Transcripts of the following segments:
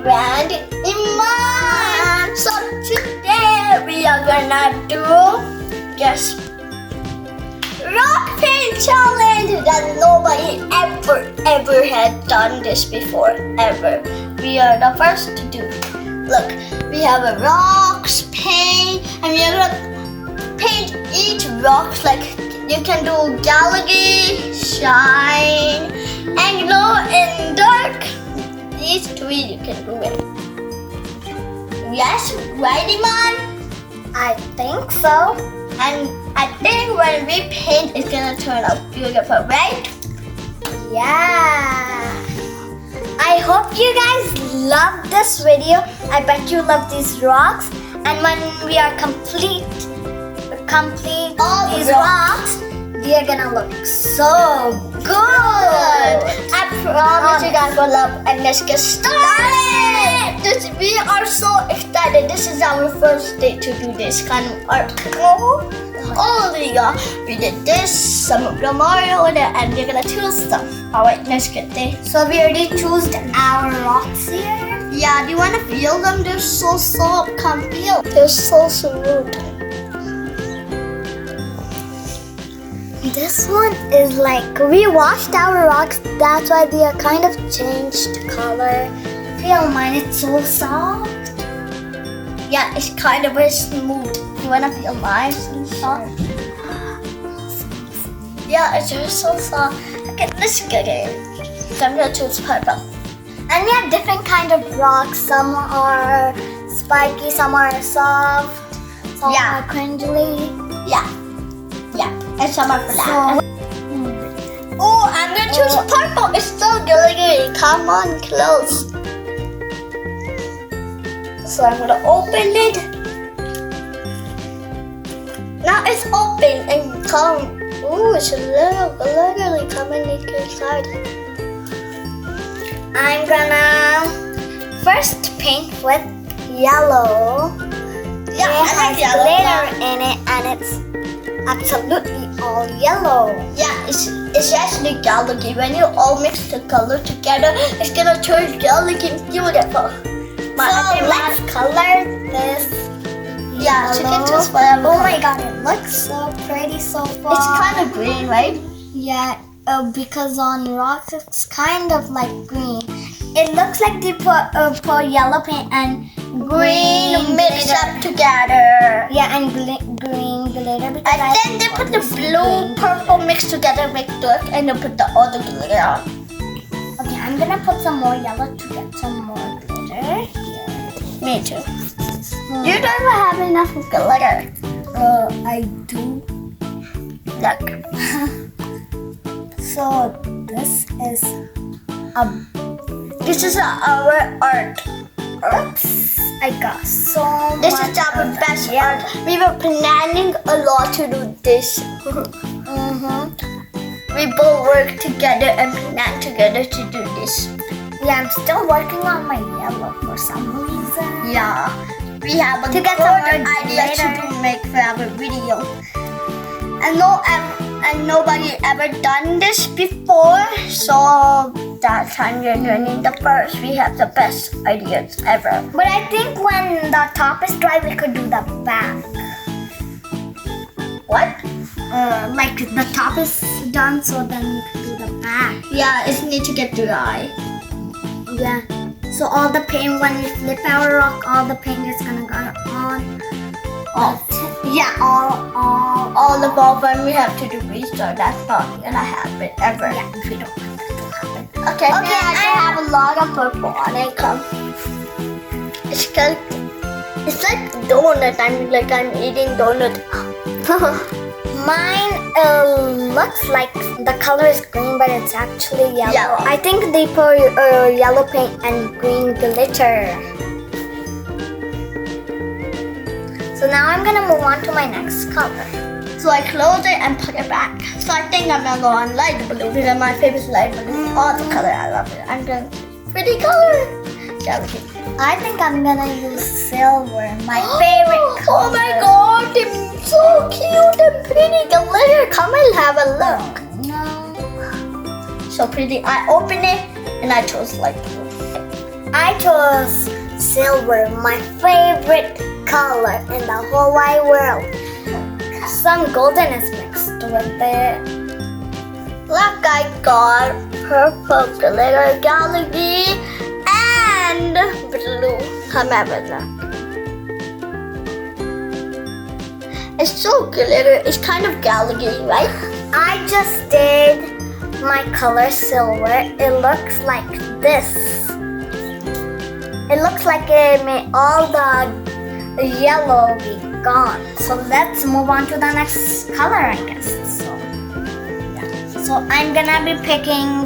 and EMAN. So today we are gonna do just rock paint challenge that nobody ever had done this before ever. We are the first to do. Look, we have a rocks paint and we are gonna paint each rock like you can do galaxy, shine, and glow and dark. These three you can do it. Yes, right, EMAN? I think so. And I think when we paint, it's gonna turn out beautiful, right? Yeah. I hope you guys love this video. I bet you love these rocks. And when we are complete all these rocks, we are gonna look so good. I promise you guys will love. And let's get started. We are so excited. This is our first day to do this kind of art. Oh yeah, we did this, some of the Mario, and we're gonna choose stuff. Alright, let's get there. So we already chose our rocks here. Yeah, do you wanna feel them? They're so soft, can't feel. They're so smooth. This one is like, we washed our rocks, that's why they are kind of changed color. Feel mine, it's so soft. Yeah, it's kind of very smooth. You wanna feel mine? So soft. Yeah, it's just so soft. Okay, let's get it. So I'm gonna choose purple. And we have different kind of rocks. Some are spiky, some are soft, some are cringly. Yeah. And some are flat. Oh, I'm gonna choose purple. It's so glittery. Come on, close. So I'm gonna open it. Now it's open and come. Ooh, it's a little glittery coming inside. I'm gonna first paint with yellow. Yeah, it has glitter in it and it's absolutely all yellow. Yeah, it's actually galaxy. When you all mix the color together, it's gonna turn galaxy beautiful. So let's color this. Yeah, so you can choose whatever. Oh my god, it looks so pretty so far. It's kind of green, right? Yeah, because on rocks it's kind of like green. It looks like they put yellow paint and green mixed up together. Yeah, and green glitter. And then they put the blue, purple mixed together, make dark, and then put the other glitter on. Okay, I'm gonna put some more yellow to get some more glitter. Me too. You don't have enough glitter. I do. Look. So this is our art. Oops. I got so much. This is our best art. We were planning a lot to do this. We both work together and plan together to do this. Yeah, I'm still working on my yellow for some reason. Yeah, we have a good idea to make for our video. And nobody ever done this before, so that time we're learning the first. We have the best ideas ever. But I think when the top is dry, we could do the back. What? Like the top is done, so then we could do the back. Yeah, it needs to get dry. Yeah. So all the paint, when we flip our rock, all the paint is gonna go on. All the ball when we have to do restart. That's not gonna happen ever. Yeah, we don't want that to happen. Okay, I have a lot of purple on it. Come. It's like donut. I'm eating donut. Mine looks like the color is green, but it's actually yellow. I think they put yellow paint and green glitter. So now I'm gonna move on to my next color. So I close it and put it back. So I think I'm gonna go on light blue because my favorite light blue. All the color, I love it. I'm gonna pretty color. I think I'm gonna use silver, my favorite color. Oh my god, it's so cute and pretty glitter. Come and have a look. No. So pretty. I open it and I chose light blue. I chose silver, my favorite color in the whole wide world. Some golden is mixed with it. Look, I got purple glitter galaxy and blue camera. It's so glitter. It's kind of galaxy, right? I just did my color silver. It looks like this. It looks like it made all the yellow be gone. So let's move on to the next color, I guess. So I'm gonna be picking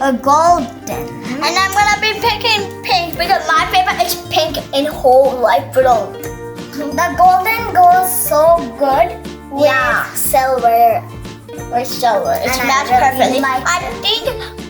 a golden. And I'm gonna be picking pink because my favorite is pink in whole life world. The golden goes so good with silver. With silver. It's And I matched really perfectly. like I think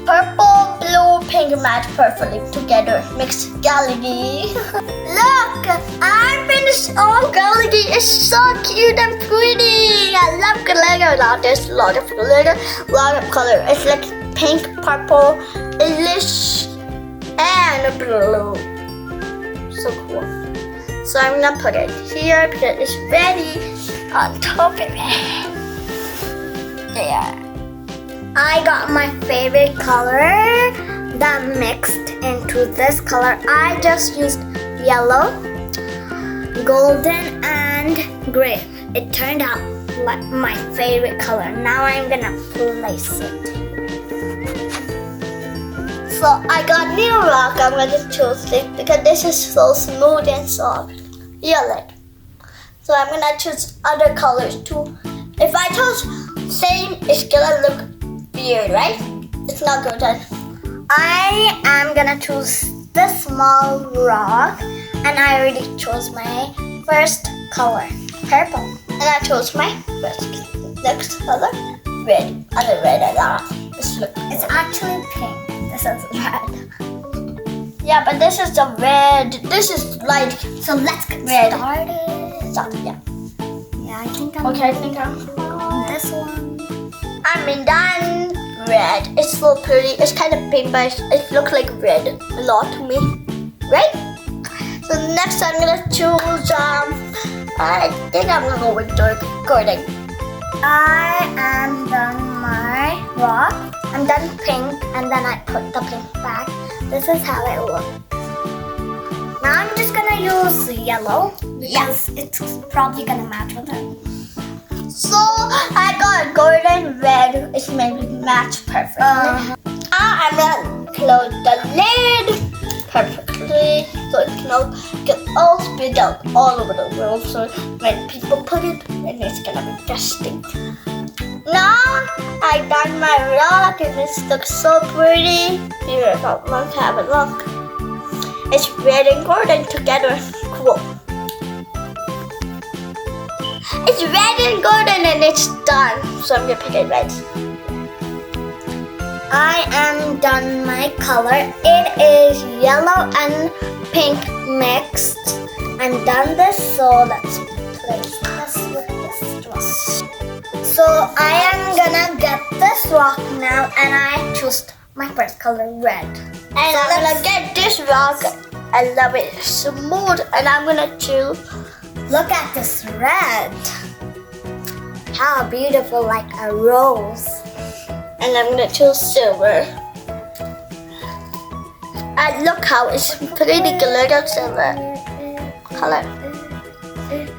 purple, blue, pink match perfectly together. Mixed galaxy. Look! I finished all galaxy. It's so cute and pretty. I love glitter. Now there's a lot of glitter, a lot of color. It's like pink, purple, English, and blue. So cool. So I'm gonna put it here because it's ready on top of it. There. I got my favorite color that mixed into this color. I just used yellow, golden, and gray. It turned out like my favorite color. Now I'm gonna place it. So I got new rock. I'm gonna choose it because this is so smooth and soft. Yellow. So I'm gonna choose other colors too. If I chose same, it's gonna look weird, right? It's not good. I am gonna choose this small rock, and I already chose my first color, purple. And I chose my next color, red. Other red I got. It's actually pink. This is red. Yeah, but this is the red. This is light. So let's get Red. started. Yeah. Yeah, I think I'm Okay, I think I'm this one. done. Red. It's so pretty. It's kind of pink, but it looks like red a lot to me. Right? So next I'm gonna choose I think I'm gonna go with dark golden. I am done my rock. I'm done pink, and then I put the pink back. This is how it looks. Now I'm just gonna use yellow because it's probably gonna match with it. So I got golden red. It's maybe match perfectly. I'm gonna close the lid perfectly so it cannot get all spilled out all over the room. So when people put it, then it's gonna be dusty. Now I done my rock and this looks so pretty. Beautiful. Let's have a look. It's red and golden together. Cool. It's red and golden and it's done. So I'm gonna pick it red. I am done my color. It is yellow and pink mixed. I'm done this, so let's place this with this rock. So I am gonna get this rock now, and I choose my first color, red. And So I'm gonna get this rock. I love it. It's smooth. And I'm gonna choose. Look at this red. How beautiful, like a rose. And I'm gonna choose silver. And look how it's pretty glitter silver color.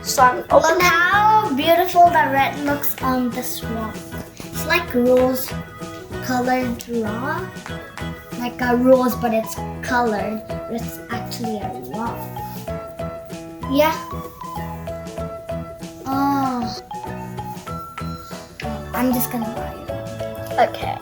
So I'm Look opening. how beautiful the red looks on this rock. It's like rose colored rock. Like a rose, but it's colored. It's actually a rock. Yeah. Oh. I'm just gonna buy it. Okay.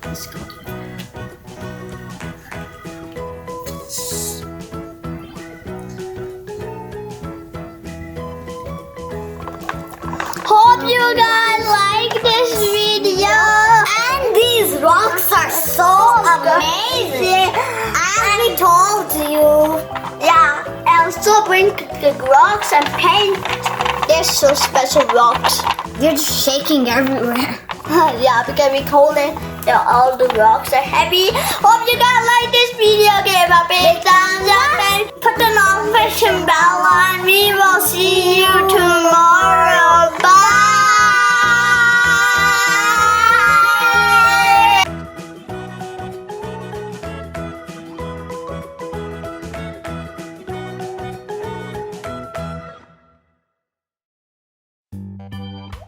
Let's go. you guys like this video. And these rocks are so amazing. And we told you. Yeah, and so bring the rocks and paint. They're so special rocks. They're just shaking everywhere. Yeah, because we told it that all the rocks are heavy. Hope you guys like this video. Give a big thumbs up and put the notification bell on. We will see you tomorrow. Bye.